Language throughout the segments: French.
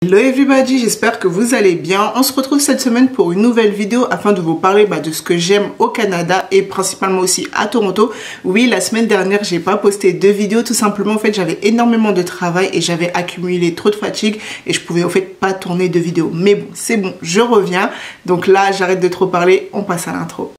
Hello everybody, j'espère que vous allez bien. On se retrouve cette semaine pour une nouvelle vidéo afin de vous parler de ce que j'aime au Canada et principalement aussi à Toronto. Oui, la semaine dernière, j'ai pas posté de vidéo tout simplement. En fait, j'avais énormément de travail et j'avais accumulé trop de fatigue et je pouvais en fait pas tourner de vidéo. Mais bon, c'est bon, je reviens. Donc là, j'arrête de trop parler, on passe à l'intro.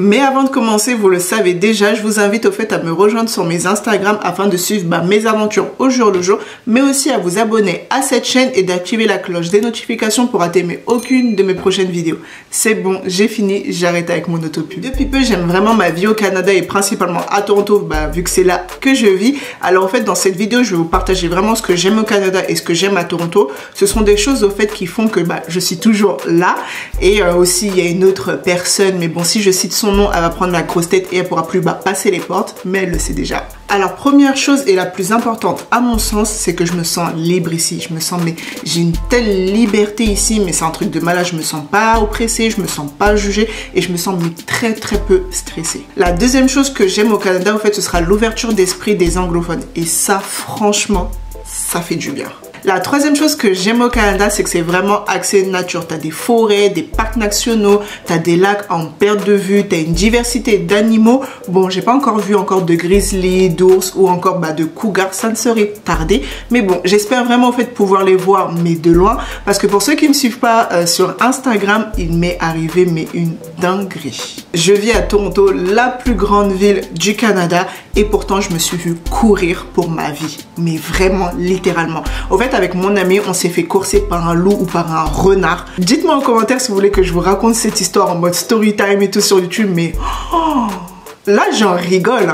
Mais avant de commencer, vous le savez déjà, je vous invite au fait à me rejoindre sur mes Instagram afin de suivre mes aventures au jour le jour, mais aussi à vous abonner à cette chaîne et d'activer la cloche des notifications pour rater aucune de mes prochaines vidéos. C'est bon, j'ai fini, j'arrête avec mon autopub. Depuis peu, j'aime vraiment ma vie au Canada et principalement à Toronto, vu que c'est là que je vis. Alors en fait, dans cette vidéo, je vais vous partager vraiment ce que j'aime au Canada et ce que j'aime à Toronto. Ce sont des choses au fait qui font que je suis toujours là. Et aussi, il y a une autre personne, mais bon, si je cite son nom, elle va prendre la grosse tête et elle pourra plus passer les portes, mais elle le sait déjà. Alors première chose et la plus importante à mon sens, c'est que je me sens libre ici. Je me sens, j'ai une telle liberté ici, mais c'est un truc de malade. Je me sens pas oppressée, je me sens pas jugée et je me sens très peu stressée. La deuxième chose que j'aime au Canada, en fait, ce sera l'ouverture d'esprit des anglophones. Et ça, franchement, ça fait du bien. La troisième chose que j'aime au Canada, c'est que c'est vraiment axé nature. Tu as des forêts, des parcs nationaux, tu as des lacs en perte de vue, tu as une diversité d'animaux. Bon, j'ai pas encore vu de grizzly, d'ours ou encore de cougars, ça ne serait tardé. Mais bon, j'espère vraiment en fait pouvoir les voir, mais de loin. Parce que pour ceux qui ne me suivent pas sur Instagram, il m'est arrivé une dinguerie. Je vis à Toronto, la plus grande ville du Canada, et pourtant je me suis vue courir pour ma vie. Mais vraiment, littéralement. En fait, avec mon ami, on s'est fait courser par un loup ou par un renard. Dites-moi en commentaire si vous voulez que je vous raconte cette histoire en mode story time et tout sur YouTube, mais là j'en rigole.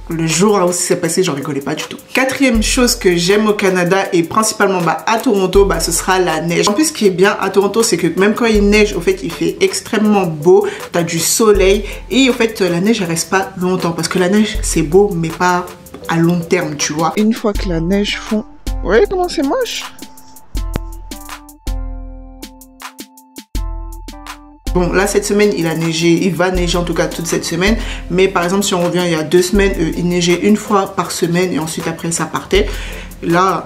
Le jour où c'est passé, j'en rigolais pas du tout. Quatrième chose que j'aime au Canada et principalement à Toronto, ce sera la neige. En plus, ce qui est bien à Toronto, c'est que même quand il neige, au fait, il fait extrêmement beau. T'as du soleil et au fait, la neige, elle reste pas longtemps parce que la neige, c'est beau, mais pas à long terme, tu vois. Une fois que la neige fond, vous voyez comment c'est moche? Bon, là, cette semaine, il a neigé, il va neiger en tout cas toute cette semaine. Mais par exemple, si on revient il y a 2 semaines, il neigeait une fois par semaine et ensuite après, ça partait. Là,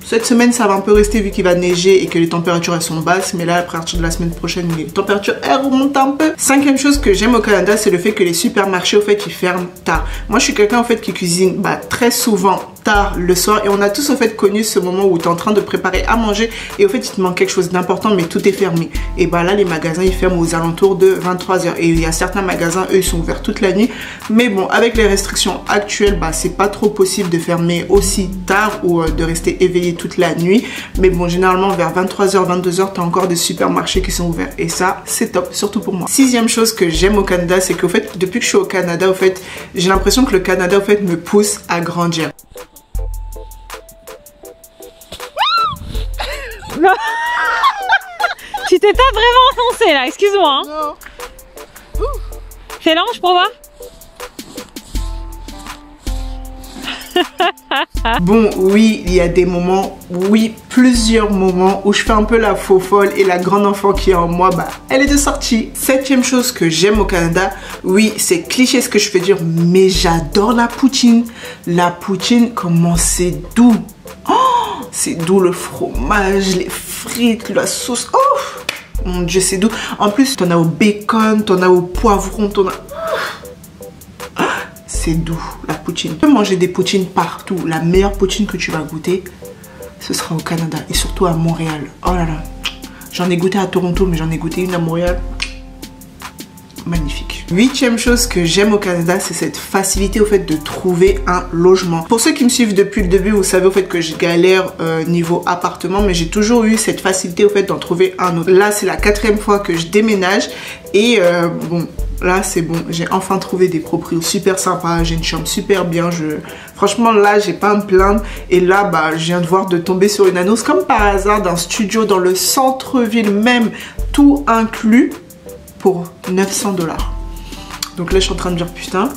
cette semaine, ça va un peu rester vu qu'il va neiger et que les températures, elles sont basses. Mais là, à partir de la semaine prochaine, les températures, elles remontent un peu. Cinquième chose que j'aime au Canada, c'est le fait que les supermarchés, au fait, ils ferment tard. Moi, je suis quelqu'un, en fait, qui cuisine très souvent tard le soir. Et on a tous, au fait, connu ce moment où tu es en train de préparer à manger et, au fait, il te manque quelque chose d'important, mais tout est fermé. Et là, les magasins, ils ferment aux alentours de 23 h. Et il y a certains magasins, eux, ils sont ouverts toute la nuit. Mais bon, avec les restrictions actuelles, c'est pas trop possible de fermer aussi tard ou de rester éveillé toute la nuit. Mais bon, généralement, vers 23 h, 22 h, tu as encore des supermarchés qui sont ouverts. Et ça, c'est top, surtout pour moi. Sixième chose que j'aime au Canada, c'est qu'au fait, depuis que je suis au Canada, au fait, j'ai l'impression que le Canada, au fait, me pousse à grandir. Tu t'es pas vraiment enfoncé là, excuse-moi. Hein. Non. Fais l'ange pour voir. Bon, oui, il y a des moments, plusieurs moments où je fais un peu la faux folle et la grande enfant qui est en moi, elle est de sortie. Septième chose que j'aime au Canada, oui, c'est cliché ce que je veux dire, mais j'adore la poutine. La poutine, comment c'est doux. C'est doux, le fromage, les frites, la sauce. Oh mon Dieu, c'est doux. En plus, t'en as au bacon, t'en as au poivron, t'en as... C'est doux, la poutine. Tu peux manger des poutines partout. La meilleure poutine que tu vas goûter, ce sera au Canada et surtout à Montréal. Oh là là. J'en ai goûté à Toronto, mais j'en ai goûté une à Montréal. Magnifique. Huitième chose que j'aime au Canada, c'est cette facilité au fait de trouver un logement. Pour ceux qui me suivent depuis le début, vous savez au fait que je galère niveau appartement, mais j'ai toujours eu cette facilité au fait d'en trouver un autre. Là, c'est la 4e fois que je déménage et bon, là c'est bon, j'ai enfin trouvé des proprios super sympas, j'ai une chambre super bien, franchement là j'ai pas à me plaindre. Et là je viens de voir de tomber sur une annonce comme par hasard d'un studio dans le centre-ville même, tout inclus, pour 900 $. Donc là je suis en train de dire putain.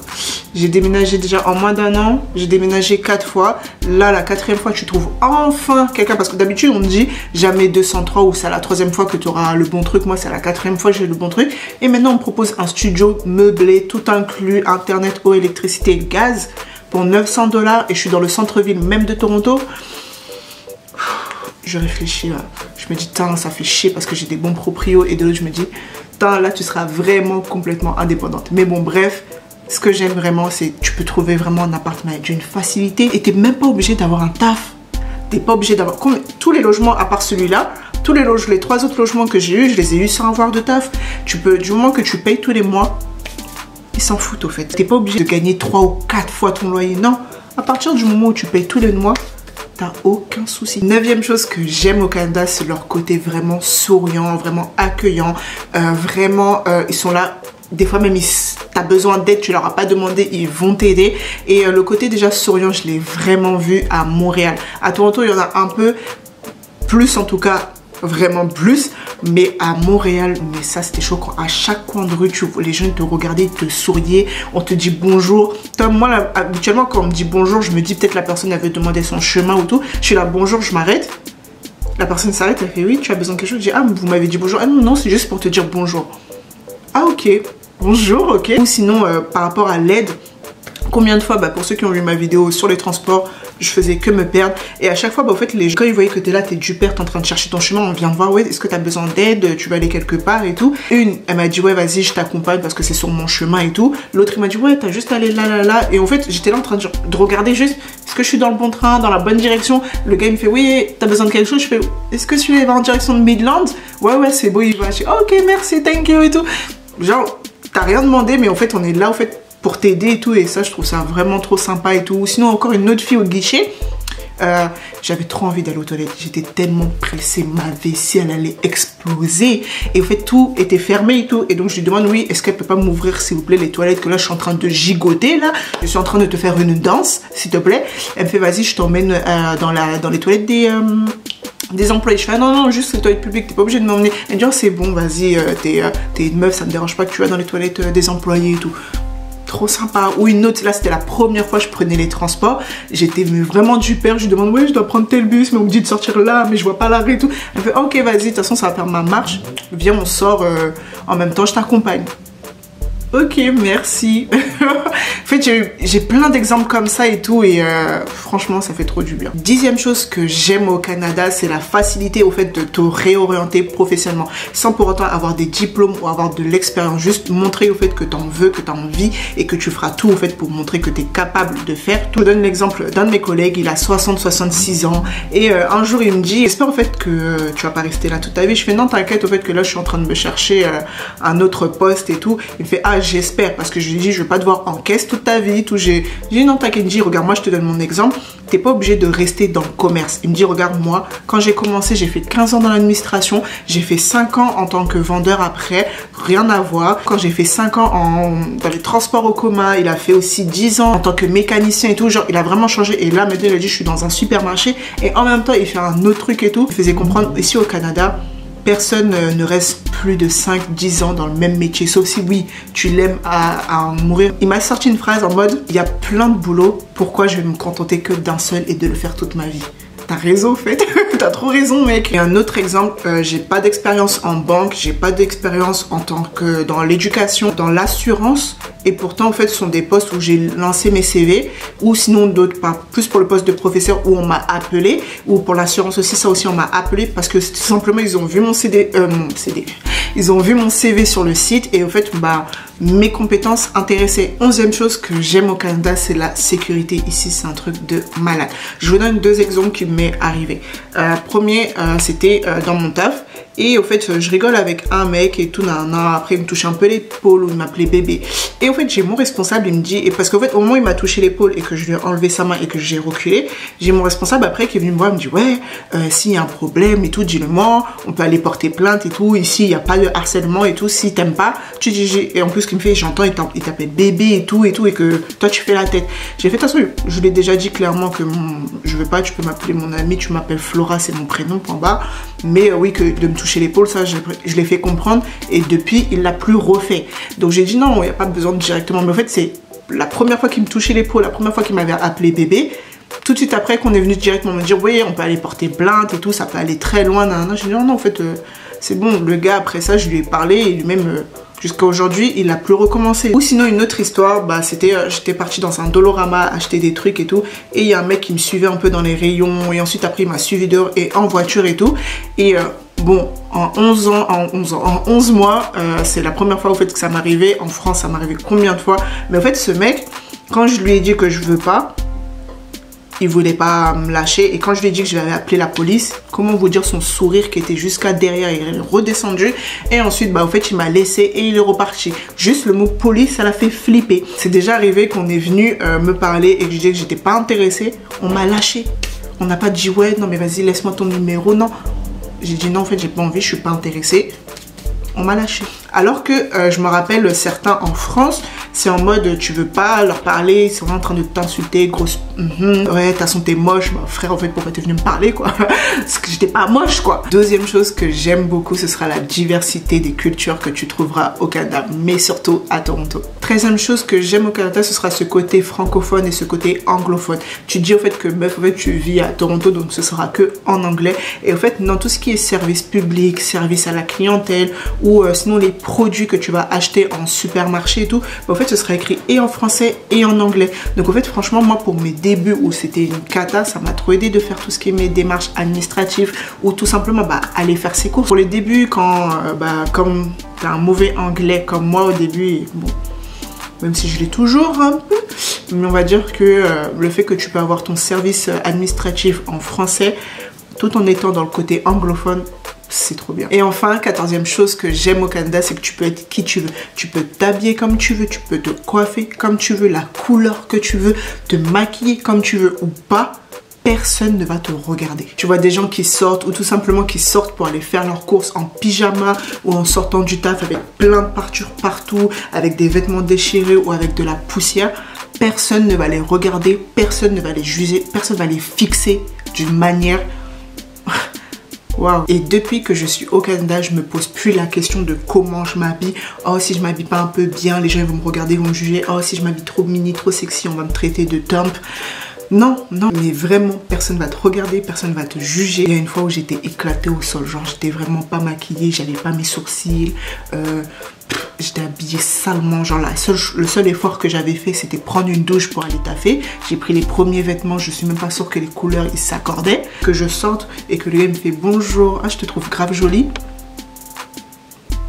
J'ai déménagé déjà en moins d'1 an. J'ai déménagé 4 fois. Là, la 4e fois, tu trouves enfin quelqu'un. Parce que d'habitude, on me dit jamais 203 ou c'est à la 3e fois que tu auras le bon truc. Moi, c'est à la 4e fois que j'ai le bon truc. Et maintenant, on me propose un studio meublé, tout inclus, internet, eau, électricité, gaz, pour 900 $. Et je suis dans le centre-ville même de Toronto. Je réfléchis là. Je me dis, ça fait chier parce que j'ai des bons proprios. Et de l'autre, je me dis, là, tu seras vraiment complètement indépendante. Mais bon, bref. Ce que j'aime vraiment, c'est que tu peux trouver vraiment un appartement d'une facilité et tu n'es même pas obligé d'avoir un taf. Tu n'es pas obligé d'avoir... Comme tous les logements, à part celui-là, les 3 autres logements que j'ai eu, je les ai eu sans avoir de taf. Tu peux, du moment que tu payes tous les mois, ils s'en foutent au fait. Tu n'es pas obligé de gagner 3 ou 4 fois ton loyer. Non, à partir du moment où tu payes tous les mois, t'as aucun souci. 9e chose que j'aime au Canada, c'est leur côté vraiment souriant, vraiment accueillant. Ils sont là. Des fois même, t'as besoin d'aide, tu leur as pas demandé, ils vont t'aider. Et le côté déjà souriant, je l'ai vraiment vu à Montréal. À Toronto, il y en a un peu plus, en tout cas, vraiment plus. Mais à Montréal, mais ça c'était choquant. À chaque coin de rue, les gens te regardaient, te souriaient, on te dit bonjour. Moi, là, habituellement, quand on me dit bonjour, je me dis peut-être la personne avait demandé son chemin ou tout. Je suis là, bonjour, je m'arrête. La personne s'arrête, elle fait oui, tu as besoin de quelque chose. Je dis, ah, vous m'avez dit bonjour. Ah non, c'est juste pour te dire bonjour. Ah, ok. Bonjour, ok. Ou sinon, par rapport à l'aide, combien de fois, pour ceux qui ont vu ma vidéo sur les transports, je faisais que me perdre. Et à chaque fois, en fait, quand ils voyaient que t'es là, t'es du père, t'es en train de chercher ton chemin, on vient te voir, ouais, est-ce que t'as besoin d'aide, tu vas aller quelque part et tout. Une, elle m'a dit, ouais, vas-y, je t'accompagne parce que c'est sur mon chemin et tout. L'autre, il m'a dit, ouais, t'as juste à aller là. Et en fait, j'étais là en train de regarder juste, est-ce que je suis dans le bon train, dans la bonne direction. Le gars, il me fait, oui, t'as besoin de quelque chose. Je fais, est-ce que celui-là va en direction de Midlands? Ouais, c'est beau, il va. Je dis, ok, merci, thank you et tout. Genre, t'as rien demandé, mais en fait, on est là, en fait, pour t'aider et tout. Et ça, je trouve ça vraiment trop sympa et tout. Sinon, encore une autre fille au guichet. J'avais trop envie d'aller aux toilettes. J'étais tellement pressée. Ma vessie, elle allait exploser. Et en fait, tout était fermé et tout. Et donc, je lui demande, oui, est-ce qu'elle peut pas m'ouvrir, s'il vous plaît, les toilettes? Que là, je suis en train de gigoter, là. Je suis en train de te faire une danse, s'il te plaît. Elle me fait, vas-y, je t'emmène dans les toilettes des employés. Je fais, ah non, juste les toilettes publiques, t'es pas obligé de m'emmener. Elle me dit, oh, c'est bon, vas-y, t'es une meuf, ça me dérange pas que tu vas dans les toilettes des employés et tout. Trop sympa. Ou une autre, là c'était la première fois que je prenais les transports, j'étais vraiment du père, je lui demande, ouais, je dois prendre tel bus, mais on me dit de sortir là, mais je vois pas l'arrêt et tout. Elle me fait, ok, vas-y, de toute façon ça va faire ma marche, viens, on sort en même temps, je t'accompagne. Ok, merci. En fait, j'ai plein d'exemples comme ça et tout, et franchement, ça fait trop du bien. 10e chose que j'aime au Canada, c'est la facilité au fait de te réorienter professionnellement, sans pour autant avoir des diplômes ou avoir de l'expérience. Juste montrer au fait que tu en veux, que tu as envie, et que tu feras tout au fait pour montrer que tu es capable de faire. Je vous donne l'exemple d'un de mes collègues, il a 60-66 ans, et un jour il me dit, j'espère au fait que tu vas pas rester là toute ta vie. Je fais, non, t'inquiète, au fait que là je suis en train de me chercher un autre poste et tout. Il me fait, ah, j'espère, parce que je lui dis, je veux pas te voir en caisse toute ta vie, tout. J'ai dit, non, t'inquiète, regarde, moi je te donne mon exemple, t'es pas obligé de rester dans le commerce. Il me dit, regarde, moi, quand j'ai commencé, j'ai fait 15 ans dans l'administration, j'ai fait 5 ans en tant que vendeur après, rien à voir. Quand j'ai fait 5 ans dans les transports en commun, il a fait aussi 10 ans en tant que mécanicien et tout, genre, il a vraiment changé. Et là, maintenant, il a dit, je suis dans un supermarché, et en même temps, il fait un autre truc et tout. Il faisait comprendre, ici au Canada, personne ne reste plus de 5-10 ans dans le même métier, sauf si oui, tu l'aimes à en mourir. Il m'a sorti une phrase en mode, il y a plein de boulot, pourquoi je vais me contenter que d'un seul et de le faire toute ma vie? T'as raison, en fait. T'as trop raison, mec. Et un autre exemple, j'ai pas d'expérience en banque, j'ai pas d'expérience en tant que dans l'éducation, dans l'assurance. Et pourtant, en fait, ce sont des postes où j'ai lancé mes CV, ou sinon d'autres, pas plus pour le poste de professeur où on m'a appelé, ou pour l'assurance aussi, ça aussi on m'a appelé parce que tout simplement ils ont vu mon ils ont vu mon CV sur le site et en fait, mes compétences intéressaient. 11e chose que j'aime au Canada, c'est la sécurité. Ici, c'est un truc de malade. Je vous donne 2 exemples qui m'est arrivé. Premier, c'était dans mon taf. Et au fait, je rigole avec un mec et tout, après il me touche un peu l'épaule ou il m'appelait bébé. Et au fait, j'ai mon responsable, il me dit, et parce qu'en fait, au moment où il m'a touché l'épaule et que je lui ai enlevé sa main et que j'ai reculé, j'ai mon responsable après qui est venu me voir, il me dit, ouais, s'il y a un problème et tout, dis-le-moi, on peut aller porter plainte et tout, ici, il n'y a pas de harcèlement et tout, si t'aimes pas, tu dis, et en plus, ce qu'il me fait, j'entends, il t'appelle bébé et tout, et que toi, tu fais la tête. J'ai fait, de toute façon, je lui ai déjà dit clairement que je veux pas, tu peux m'appeler mon ami, tu m'appelles Flora, c'est mon prénom, point barre, mais oui, que de me toucher l'épaule, ça je l'ai fait comprendre et depuis il l'a plus refait. Donc j'ai dit non, il n'y a pas besoin de directement, mais en fait c'est la première fois qu'il me touchait l'épaule, la première fois qu'il m'avait appelé bébé, tout de suite après qu'on est venu directement me dire oui, on peut aller porter plainte et tout, ça peut aller très loin. J'ai dit non, en fait, c'est bon. Le gars, après ça, je lui ai parlé et lui-même, jusqu'à aujourd'hui, il n'a plus recommencé. Ou sinon, une autre histoire, bah, c'était, j'étais partie dans un Dolorama acheter des trucs et tout, et il y a un mec qui me suivait un peu dans les rayons, et ensuite après il m'a suivi dehors et en voiture et tout. Et bon, en 11 mois, c'est la première fois au fait que ça m'arrivait. En France, ça m'arrivait combien de fois? Mais en fait, ce mec, quand je lui ai dit que je veux pas, il voulait pas me lâcher. Et quand je lui ai dit que je vais appeler la police, comment vous dire son sourire qui était jusqu'à derrière, il est redescendu. Et ensuite, bah, au fait, il m'a laissé et il est reparti. Juste le mot police, ça l'a fait flipper. C'est déjà arrivé qu'on est venu me parler et que je disais que j'étais pas intéressée. On m'a lâché. On n'a pas dit ouais, non mais vas-y, laisse-moi ton numéro. Non. J'ai dit non, en fait, j'ai pas envie, je suis pas intéressée. On m'a lâché. Alors que je me rappelle certains en France, c'est en mode tu veux pas leur parler, ils sont en train de t'insulter, grosse ouais, de toute façon t'es moche. Bah frère, en fait, pourquoi t'es venu me parler quoi? Parce que j'étais pas moche quoi. Deuxième chose que j'aime beaucoup, ce sera la diversité des cultures que tu trouveras au Canada, mais surtout à Toronto. 13e chose que j'aime au Canada, ce sera ce côté francophone et ce côté anglophone. Tu dis au fait que meuf, en fait tu vis à Toronto, donc ce sera que en anglais. Et au fait, dans tout ce qui est service public, service à la clientèle, ou sinon les produits que tu vas acheter en supermarché et tout, bah, en fait ce sera écrit et en français et en anglais. Donc en fait franchement moi pour mes débuts où c'était une cata, ça m'a trop aidé de faire tout ce qui est mes démarches administratives ou tout simplement bah, aller faire ses courses. Pour les débuts quand comme t'as un mauvais anglais comme moi au début, et bon, même si je l'ai toujours un peu, mais on va dire que le fait que tu peux avoir ton service administratif en français tout en étant dans le côté anglophone, c'est trop bien. Et enfin, 14e chose que j'aime au Canada, c'est que tu peux être qui tu veux. Tu peux t'habiller comme tu veux, tu peux te coiffer comme tu veux, la couleur que tu veux, te maquiller comme tu veux ou pas. Personne ne va te regarder. Tu vois des gens qui sortent ou tout simplement qui sortent pour aller faire leurs courses en pyjama ou en sortant du taf avec plein de partures partout, avec des vêtements déchirés ou avec de la poussière. Personne ne va les regarder, personne ne va les juger, personne ne va les fixer d'une manière... Wow. Et depuis que je suis au Canada, je me pose plus la question de comment je m'habille. Oh, si je m'habille pas un peu bien, les gens ils vont me regarder, ils vont me juger. Oh, si je m'habille trop mini, trop sexy, on va me traiter de dump. Non, non, mais vraiment, personne va te regarder, personne va te juger. Il y a une fois où j'étais éclatée au sol, genre j'étais vraiment pas maquillée, j'avais pas mes sourcils, j'étais habillée salement, genre le seul effort que j'avais fait c'était prendre une douche pour aller taffer. J'ai pris les premiers vêtements, je suis même pas sûre que les couleurs ils s'accordaient. Que je sorte et que le gars me fait bonjour, ah je te trouve grave jolie.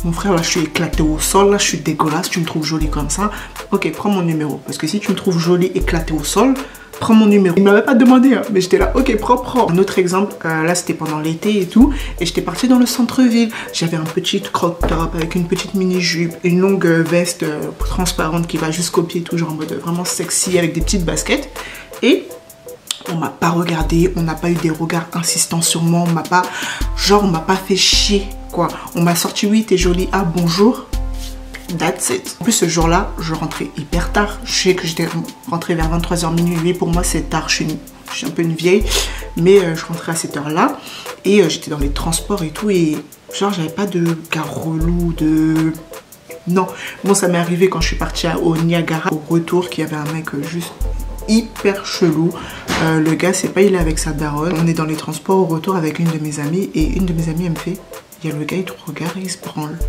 Mon frère là je suis éclatée au sol, là je suis dégueulasse, tu me trouves jolie comme ça. Ok, prends mon numéro, parce que si tu me trouves jolie éclatée au sol, prends mon numéro. Il m'avait pas demandé, hein, mais j'étais là, ok, prends. Un autre exemple, là c'était pendant l'été et tout, et j'étais partie dans le centre-ville. J'avais un petit crop top avec une petite mini-jupe, une longue veste transparente qui va jusqu'au pied, toujours en mode vraiment sexy avec des petites baskets. Et on m'a pas regardé, on n'a pas eu des regards insistants sur moi, on m'a pas fait chier, quoi. On m'a sorti, oui, t'es jolie, ah bonjour. That's it. En plus ce jour-là, je rentrais hyper tard. Je sais que j'étais rentrée vers 23h minuit. Pour moi c'est tard, je suis un peu une vieille. Mais je rentrais à cette heure-là. Et j'étais dans les transports et tout. Et genre j'avais pas de gars relou, de... Non. Bon ça m'est arrivé quand je suis partie au Niagara. Au retour qu'il y avait un mec juste hyper chelou. Le gars c'est pas il est avec sa daronne. On est dans les transports au retour avec une de mes amies. Et une de mes amies elle me fait, il y a le gars il te regarde et il se branle.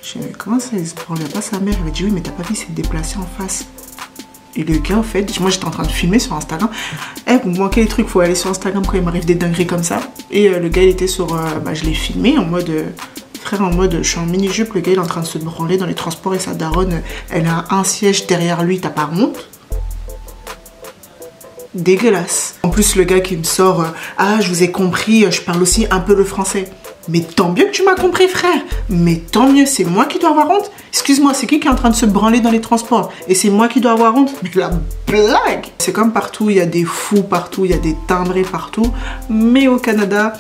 Je dis, mais comment ça, il se branlait pas sa mère? Elle m'a dit, oui, mais t'as pas vu, il s'est déplacé en face. Et le gars, en fait, moi j'étais en train de filmer sur Instagram. Eh, vous me manquez les trucs, faut aller sur Instagram quand il m'arrive des dingueries comme ça. Et le gars, il était sur. Je l'ai filmé en mode. Frère, en mode, je suis en mini-jupe, le gars, il est en train de se branler dans les transports et sa daronne, elle a un siège derrière lui, t'as pas honte? Dégueulasse. En plus, le gars qui me sort, ah, je vous ai compris, je parle aussi un peu le français. Mais tant mieux que tu m'as compris, frère. Mais tant mieux, c'est moi qui dois avoir honte. Excuse-moi, c'est qui est en train de se branler dans les transports? Et c'est moi qui dois avoir honte? Mais la blague! C'est comme partout, il y a des fous partout, il y a des timbrés partout. Mais au Canada,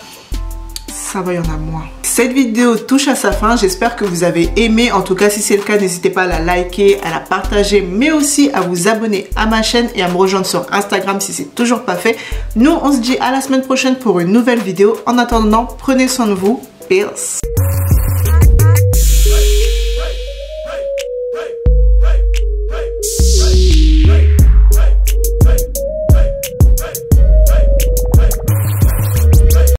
ça va, il y en a moins. Cette vidéo touche à sa fin, j'espère que vous avez aimé. En tout cas, si c'est le cas, n'hésitez pas à la liker, à la partager, mais aussi à vous abonner à ma chaîne et à me rejoindre sur Instagram si c'est toujours pas fait. Nous, on se dit à la semaine prochaine pour une nouvelle vidéo. En attendant, prenez soin de vous. Peace.